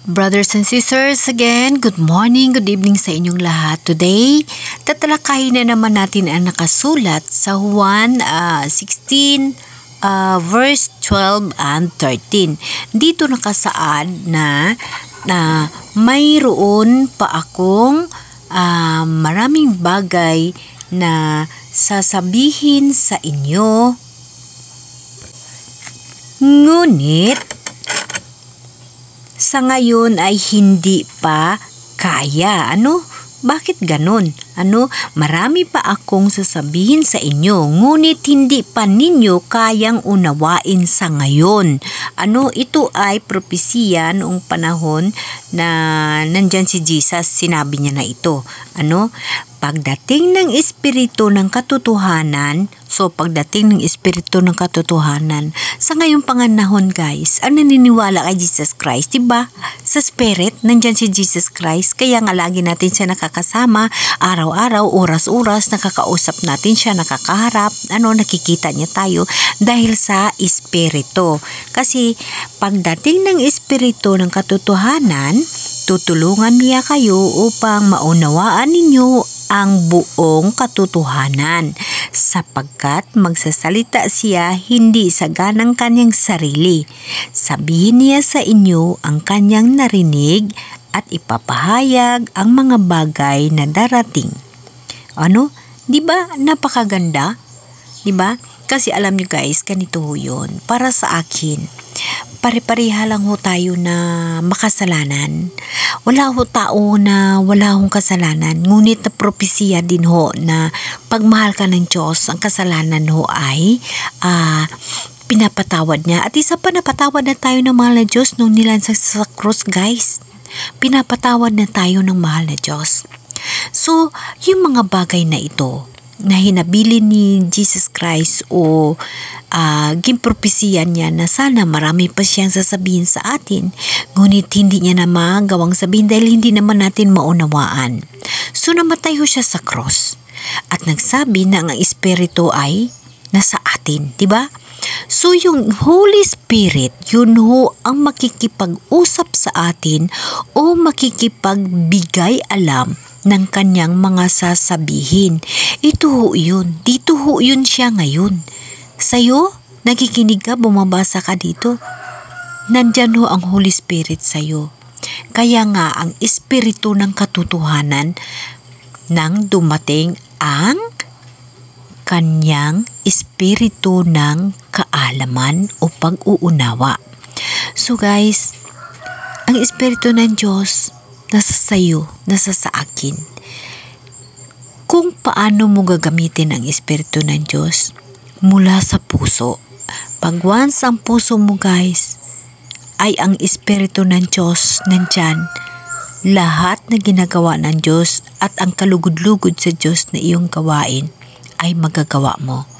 Brothers and sisters, again, good morning, good evening sa inyong lahat. Today, tatalakayin na naman natin ang nakasulat sa Juan 16, verse 12 and 13. Dito nakasaad na mayroon pa akong maraming bagay na sasabihin sa inyo. Ngunit, sa ngayon ay hindi pa kaya. Bakit ganon? Marami pa akong sasabihin sa inyo, ngunit hindi pa ninyo kayang unawain sa ngayon. Ito ay propesiya noong panahon na nandyan si Jesus, sinabi niya na ito. Pagdating ng Espiritu ng Katotohanan, sa ngayong panganahon guys, naniniwala kay Jesus Christ, diba? Sa Spirit, nandyan si Jesus Christ, kaya nga lagi natin siya nakakasama, araw-araw, oras-oras, nakakausap natin siya, nakakaharap, nakikita niya tayo, dahil sa Espiritu. Kasi, pagdating ng Espiritu ng Katotohanan, tutulungan niya kayo upang maunawaan ninyo ang buong katotohanan, sapagkat magsasalita siya hindi sa ganang kanyang sarili. Sabihin niya sa inyo ang kanyang narinig at ipapahayag ang mga bagay na darating. Diba napakaganda? Diba? Kasi alam nyo guys, ganito yun. Para sa akin, pare-pareha lang ho tayo na makasalanan. Wala ho tao na wala hong kasalanan. Ngunit na propesiya din ho na pagmahal ka ng Diyos, ang kasalanan ho ay pinapatawad niya. At isa pa, napatawad na tayo ng mahal na Diyos nung nilansang sa cross guys. Pinapatawad na tayo ng mahal na Diyos. So, yung mga bagay na ito, na hinabili ni Jesus Christ o gimpropesiyan niya na sana marami pa siyang sasabihin sa atin, ngunit hindi niya na magawang sabihin dahil hindi naman natin maunawaan. So namatay ho siya sa cross at nagsabi na ang Espiritu ay nasa atin, diba? So yung Holy Spirit, yun ho ang makikipag-usap sa atin o makikipagbigay alam ng kanyang mga sasabihin. Ito ho yun. Dito ho yun siya ngayon. Sa'yo, nakikinig ka, bumabasa ka dito. Nandyan ho ang Holy Spirit sa'yo. Kaya nga, ang Espiritu ng Katotohanan nang dumating ang kanyang Espiritu ng kaalaman o pag-uunawa. So guys, ang Espiritu ng Diyos nasa sayo, nasa sa akin. Kung paano mo gagamitin ang Espiritu ng Diyos mula sa puso. Pag once ang puso mo guys ay ang Espiritu ng Diyos nandyan, lahat na ginagawa ng Diyos at ang kalugod-lugod sa Diyos na iyong gawain ay magagawa mo.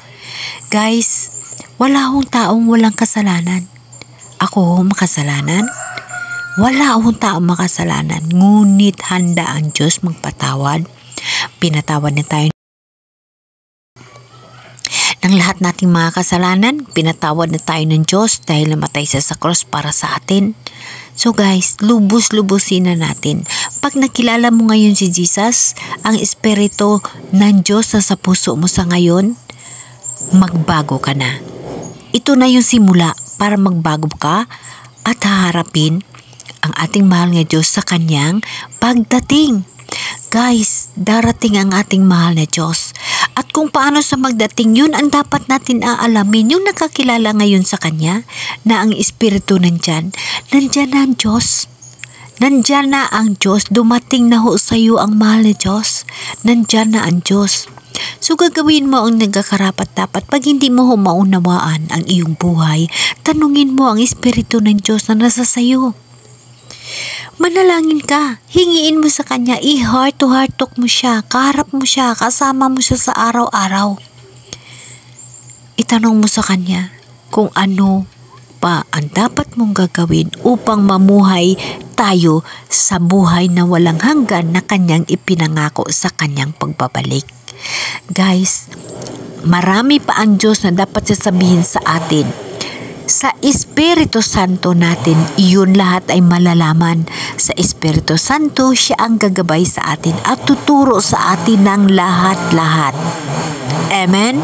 Guys, wala akong taong walang kasalanan. Ako ho makasalanan? Wala akong taong makasalanan, ngunit handa ang Diyos magpatawad. Pinatawad na tayo ng lahat nating mga kasalanan. Pinatawad na tayo ng Diyos dahil namatay siya sa cross para sa atin. So guys, lubos-lubusin na natin. Pag nakilala mo ngayon si Jesus, ang Espiritu ng Diyos sa puso mo sa ngayon, magbago ka na. Ito na yung simula para magbago ka at haharapin ang ating mahal na Diyos sa kanyang pagdating. Guys, darating ang ating mahal na Diyos. At kung paano sa magdating, yun ang dapat natin aalamin. Yung nakakilala ngayon sa kanya, na ang Espiritu nandyan na ang Diyos. Nandyan na ang Diyos. Dumating na ho sa iyo ang mahal na Diyos. Nandyan na ang Diyos. So gagawin mo ang nagkakarapat-dapat. Pag hindi mo ho maunawaan ang iyong buhay, tanungin mo ang Espiritu ng Diyos na nasa sayo. Manalangin ka, hingiin mo sa kanya, i-heart to heart talk mo siya, kaharap mo siya, kasama mo siya sa araw-araw. Itanong mo sa kanya kung ano pa ang dapat mong gagawin upang mamuhay tayo sa buhay na walang hanggan na kanyang ipinangako sa kanyang pagbabalik. Guys, marami pa ang Diyos na dapat sasabihin sa atin. Sa Espiritu Santo natin, iyon lahat ay malalaman. Sa Espiritu Santo, siya ang gagabay sa atin at tuturo sa atin ng lahat-lahat. Amen?